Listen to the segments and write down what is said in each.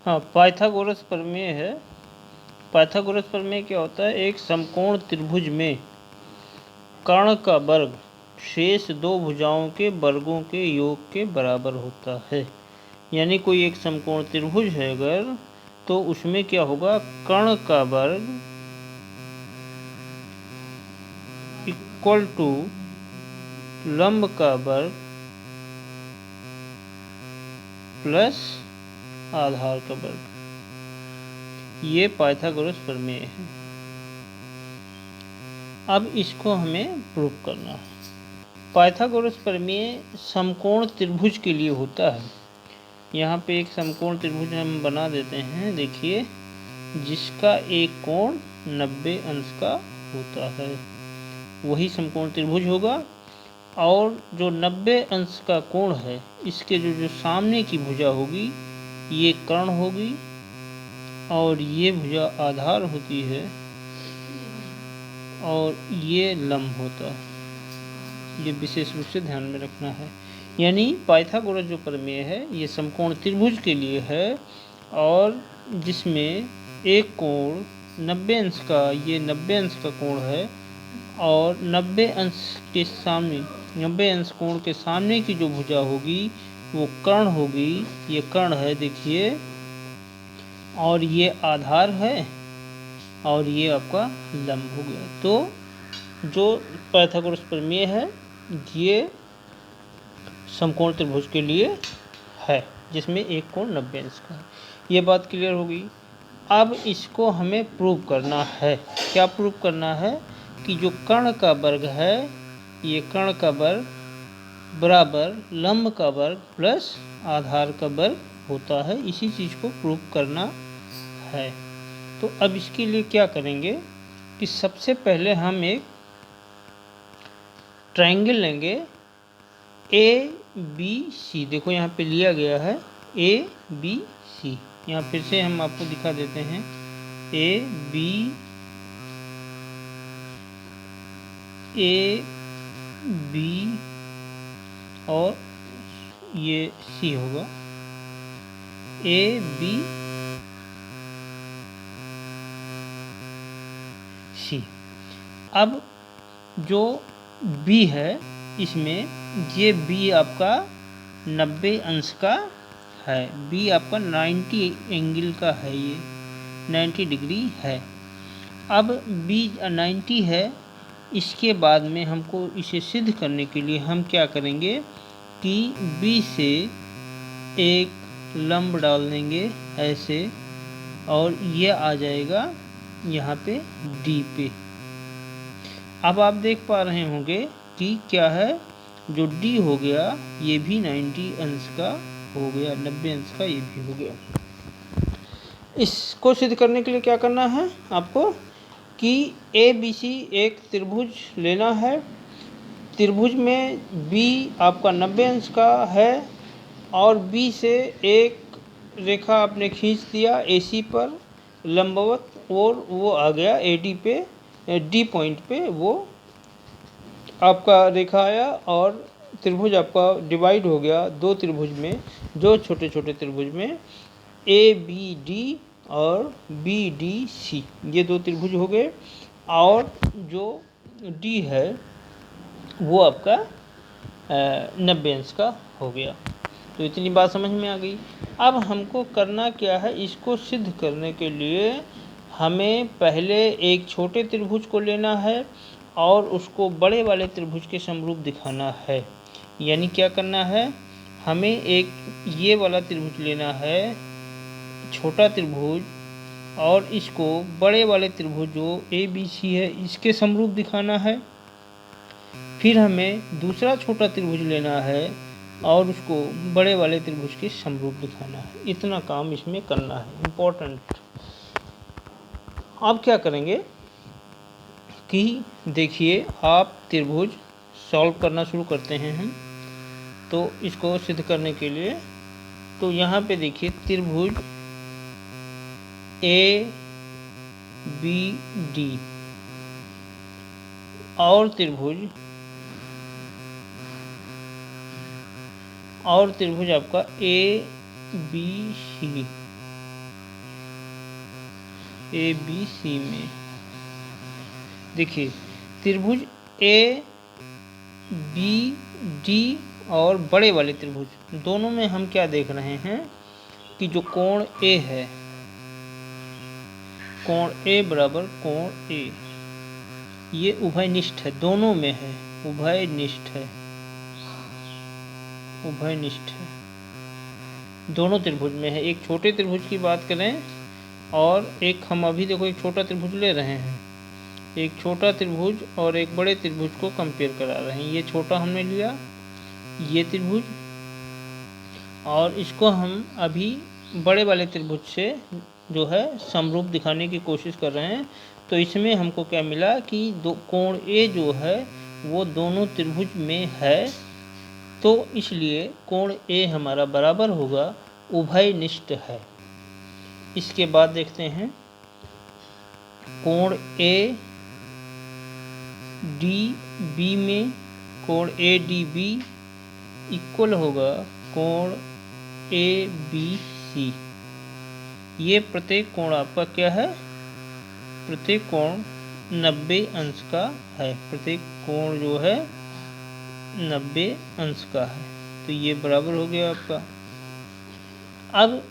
हाँ, पाइथागोरस प्रमेय है। पाइथागोरस प्रमेय क्या होता है? एक समकोण त्रिभुज में कर्ण का वर्ग शेष दो भुजाओं के वर्गों के योग के बराबर होता है। यानी कोई एक समकोण त्रिभुज है अगर, तो उसमें क्या होगा? कर्ण का वर्ग इक्वल टू लंब का वर्ग प्लस आधार का वर्ग। ये पाइथागोरस प्रमेय है। अब इसको हमें प्रूव करना है। पाइथागोरस प्रमेय समकोण त्रिभुज के लिए होता है। यहाँ पे एक समकोण त्रिभुज हम बना देते हैं, देखिए, जिसका एक कोण 90 अंश का होता है, वही समकोण त्रिभुज होगा। और जो 90 अंश का कोण है, इसके जो सामने की भुजा होगी ये कर्ण होगी, और ये भुजा आधार होती है, और ये लंब होता है। ये विशेष रूप से ध्यान में रखना है। यानी पाइथागोरस जो प्रमेय है ये समकोण त्रिभुज के लिए है, और जिसमें एक कोण 90 अंश का, ये 90 अंश का कोण है, और 90 अंश के सामने, 90 अंश कोण के सामने की जो भुजा होगी वो कर्ण होगी। ये कर्ण है, देखिए, और ये आधार है, और ये आपका लंब हो गया। तो जो पाइथागोरस प्रमेय है ये समकोण त्रिभुज के लिए है, जिसमें एक कोण 90 अंश का है। ये बात क्लियर होगी। अब इसको हमें प्रूव करना है। क्या प्रूव करना है? कि जो कर्ण का वर्ग है, ये कर्ण का वर्ग बराबर लंब का वर्ग प्लस आधार का वर्ग होता है। इसी चीज़ को प्रूव करना है। तो अब इसके लिए क्या करेंगे कि सबसे पहले हम एक ट्रायंगल लेंगे ABC। देखो यहाँ पे लिया गया है ABC। यहाँ फिर से हम आपको दिखा देते हैं AB और ये C होगा, ABC। अब जो B है, इसमें ये B आपका 90 अंश का है। B आपका 90 एंगल का है, ये 90 डिग्री है। अब B 90 है। इसके बाद में हमको इसे सिद्ध करने के लिए हम क्या करेंगे कि B से एक लंब डाल देंगे ऐसे, और ये आ जाएगा यहाँ पे D पे। अब आप देख पा रहे होंगे कि क्या है, जो D हो गया ये भी 90 अंश का हो गया, 90 अंश का ये भी हो गया। इसको सिद्ध करने के लिए क्या करना है आपको कि ABC एक त्रिभुज लेना है। त्रिभुज में B आपका 90 अंश का है, और B से एक रेखा आपने खींच दिया AC पर लंबवत, और वो आ गया AD पे, D पॉइंट पे वो आपका रेखा आया, और त्रिभुज आपका डिवाइड हो गया दो त्रिभुज में, जो छोटे छोटे त्रिभुज में ABD और BDC, ये दो त्रिभुज हो गए। और जो D है वो आपका 90 अंश का हो गया। तो इतनी बात समझ में आ गई। अब हमको करना क्या है? इसको सिद्ध करने के लिए हमें पहले एक छोटे त्रिभुज को लेना है और उसको बड़े वाले त्रिभुज के समरूप दिखाना है। यानी क्या करना है, हमें एक ये वाला त्रिभुज लेना है, छोटा त्रिभुज, और इसको बड़े वाले त्रिभुज जो ABC है इसके समरूप दिखाना है। फिर हमें दूसरा छोटा त्रिभुज लेना है और उसको बड़े वाले त्रिभुज के समरूप दिखाना है। इतना काम इसमें करना है, इम्पोर्टेंट। अब क्या करेंगे कि देखिए, आप त्रिभुज सॉल्व करना शुरू करते हैं हम। तो इसको सिद्ध करने के लिए तो यहाँ पे देखिए त्रिभुज ABD और त्रिभुज आपका ABC, ए बी सी में देखिए त्रिभुज ए बी डी और बड़े वाले त्रिभुज दोनों में हम क्या देख रहे हैं कि जो कोण ए है, कोण ए बराबर कोण ए, ये उभयनिष्ठ है, दोनों में है, उभयनिष्ठ है, उभयनिष्ठ है, दोनों त्रिभुज में है। एक छोटे त्रिभुज की बात करें और एक हम अभी देखो एक छोटा त्रिभुज ले रहे हैं, एक छोटा त्रिभुज और एक बड़े त्रिभुज को कंपेयर करा रहे हैं। ये छोटा हमने लिया ये त्रिभुज और इसको हम अभी बड़े वाले त्रिभुज से जो है समरूप दिखाने की कोशिश कर रहे हैं। तो इसमें हमको क्या मिला कि दो कोण ए जो है वो दोनों त्रिभुज में है, तो इसलिए कोण ए हमारा बराबर होगा उभयनिष्ठ है। इसके बाद देखते हैं कोण ए डी बी में, कोण ए डी बी इक्वल होगा कोण ए बी सी। ये प्रत्येक कोण आपका क्या है, प्रत्येक कोण 90 अंश का है, प्रत्येक कोण जो है 90 अंश का है। तो ये बराबर हो गया आपका। अब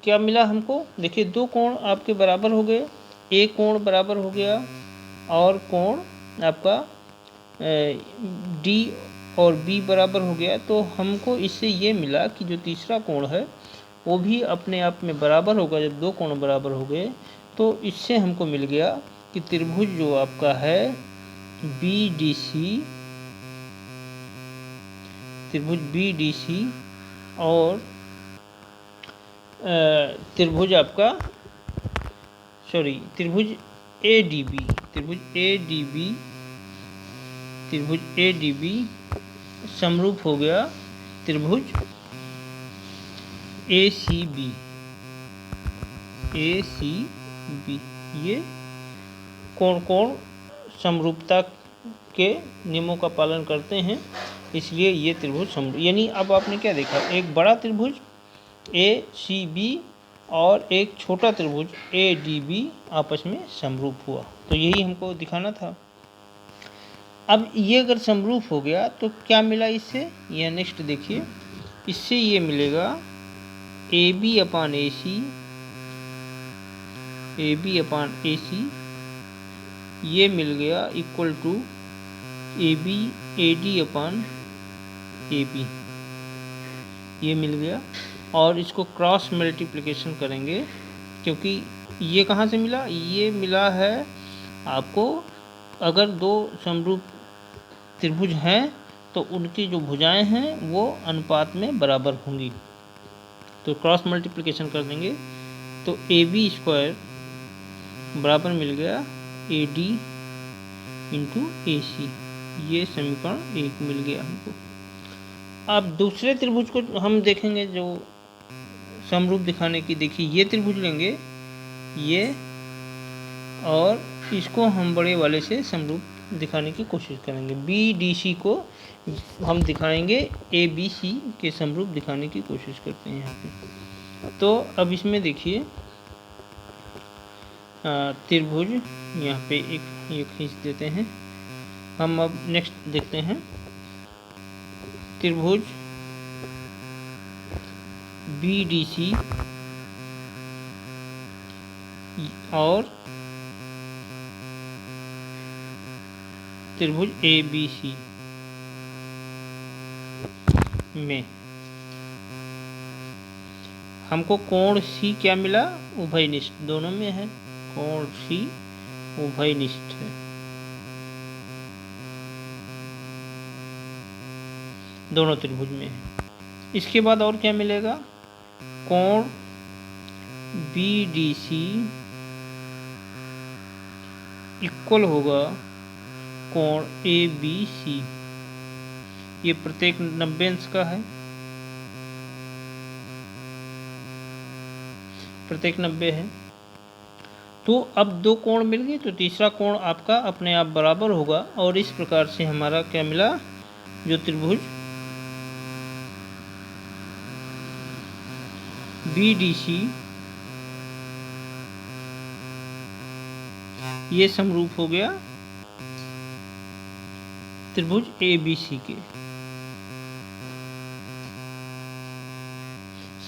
क्या मिला हमको, देखिए दो कोण आपके बराबर हो गए, एक कोण बराबर हो गया और कोण आपका डी और बी बराबर हो गया। तो हमको इससे ये मिला कि जो तीसरा कोण है वो भी अपने आप में बराबर होगा। जब दो कोण बराबर हो गए तो इससे हमको मिल गया कि त्रिभुज जो आपका है बी डी सी, त्रिभुज बी डी सी और त्रिभुज आपका त्रिभुज ए डी बी, त्रिभुज ए डी बी, त्रिभुज ए डी बी समरूप हो गया त्रिभुज ए सी बी, ए सी बी। ये कोण कोण समरूपता के नियमों का पालन करते हैं, इसलिए ये त्रिभुज समरूप। यानी अब आपने क्या देखा, एक बड़ा त्रिभुज ए सी बी और एक छोटा त्रिभुज ए डी बी आपस में समरूप हुआ। तो यही हमको दिखाना था। अब ये अगर समरूप हो गया तो क्या मिला इससे, यह नेक्स्ट देखिए, इससे ये मिलेगा A B upon A C, A B अपान ए सी ये मिल गया equal to A B A D upon A B, ये मिल गया। और इसको क्रॉस मल्टीप्लिकेशन करेंगे क्योंकि ये कहाँ से मिला, ये मिला है आपको, अगर दो समरूप त्रिभुज हैं तो उनकी जो भुजाएं हैं वो अनुपात में बराबर होंगी। तो क्रॉस मल्टीप्लिकेशन कर देंगे तो ए बी स्क्वायर बराबर मिल गया ए डी इंटू ए सी, ये समीकरण 1 मिल गया हमको। अब दूसरे त्रिभुज को हम देखेंगे जो समरूप दिखाने की। देखिए ये त्रिभुज लेंगे ये, और इसको हम बड़े वाले से समरूप दिखाने की कोशिश करेंगे। बी डी सी को हम दिखाएंगे ए बी सी के समरूप दिखाने की कोशिश करते हैं यहाँ पे। तो अब इसमें देखिए त्रिभुज यहाँ पे एक ये खींच देते हैं हम। अब नेक्स्ट देखते हैं त्रिभुज बी डी सी और त्रिभुज ए बी सी में हमको कोण सी क्या मिला, उभयनिष्ठ, दोनों में है, कोण सी उभयनिष्ठ है, दोनों त्रिभुज में है। इसके बाद और क्या मिलेगा, कोण बी डी सी इक्वल होगा कोण ए बी सी, ये प्रत्येक 90 अंश का है, प्रत्येक 90 है। तो अब दो कोण मिल गए तो तीसरा कोण आपका अपने आप बराबर होगा। और इस प्रकार से हमारा क्या मिला, जो त्रिभुज बी डी सी ये समरूप हो गया त्रिभुज ABC के,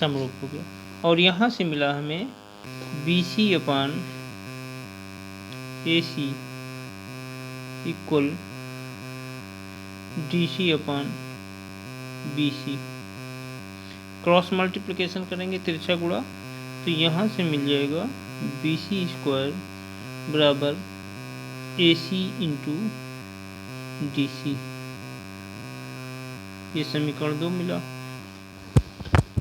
समरूप हो गया। और यहाँ से मिला हमें BC अपान AC इक्वल DC अपान BC। क्रॉस मल्टीप्लिकेशन करेंगे, तिरछा गुणा, तो यहाँ से मिल जाएगा BC स्क्वायर बराबर AC इंटू DC। ये समीकरण 2 मिला।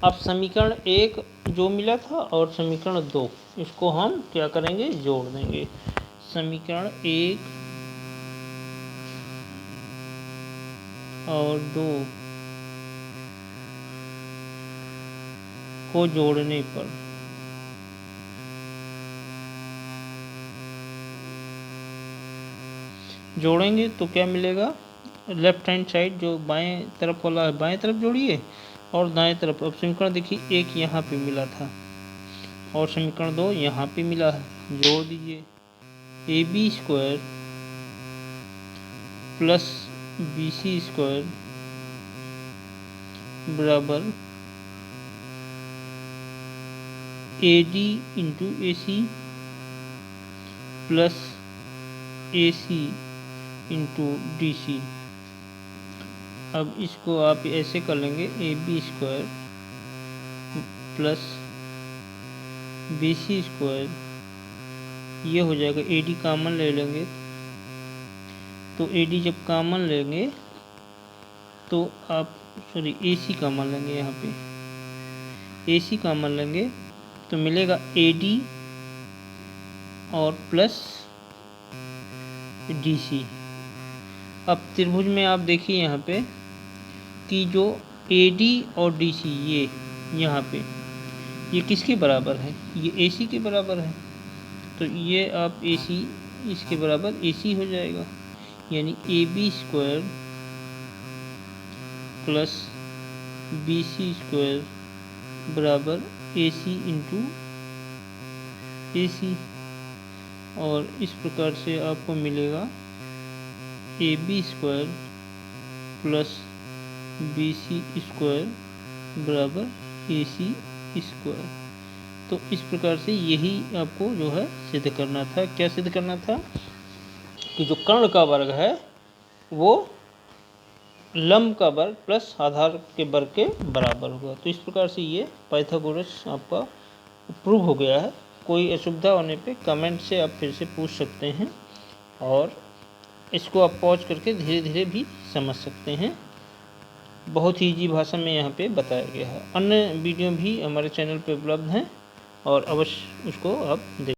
अब समीकरण 1 जो मिला था और समीकरण 2, इसको हम क्या करेंगे, जोड़ देंगे। समीकरण 1 और 2 को जोड़ने पर जोड़ेंगे तो क्या मिलेगा, लेफ्ट हैंड साइड जो बाएं तरफ वाला है बाएं तरफ जोड़िए, और दाएं तरफ। अब समीकरण देखिए, एक यहाँ पे मिला था और समीकरण 2 यहाँ पे मिला है, जोड़ दीजिए। AB square plus BC square बराबर AD into AC plus AC into DC। अब इसको आप ऐसे कर लेंगे, AB square plus BC square, ये हो जाएगा। AD कॉमन ले लेंगे, तो AD जब कॉमन लेंगे तो आप AC कॉमन लेंगे, यहाँ पे AC कॉमन लेंगे तो मिलेगा AD और प्लस DC। अब त्रिभुज में आप देखिए यहाँ पे कि जो AD और DC, ये यहाँ पे ये किसके बराबर है, ये AC के बराबर है। तो ये आप AC इसके बराबर AC हो जाएगा, यानी AB square plus BC square बराबर AC इंटू AC। और इस प्रकार से आपको मिलेगा AB square plus BC square बराबर AC स्क्वायर। तो इस प्रकार से यही आपको जो है सिद्ध करना था। क्या सिद्ध करना था कि जो कर्ण का वर्ग है वो लंब का वर्ग प्लस आधार के वर्ग के बराबर होगा। तो इस प्रकार से ये पाइथागोरस आपका प्रूव हो गया है। कोई असुविधा होने पे कमेंट से आप फिर से पूछ सकते हैं, और इसको आप पॉज करके धीरे धीरे भी समझ सकते हैं। बहुत ही ईजी भाषा में यहाँ पे बताया गया है। अन्य वीडियो भी हमारे चैनल पे उपलब्ध हैं और अवश्य उसको आप देखें।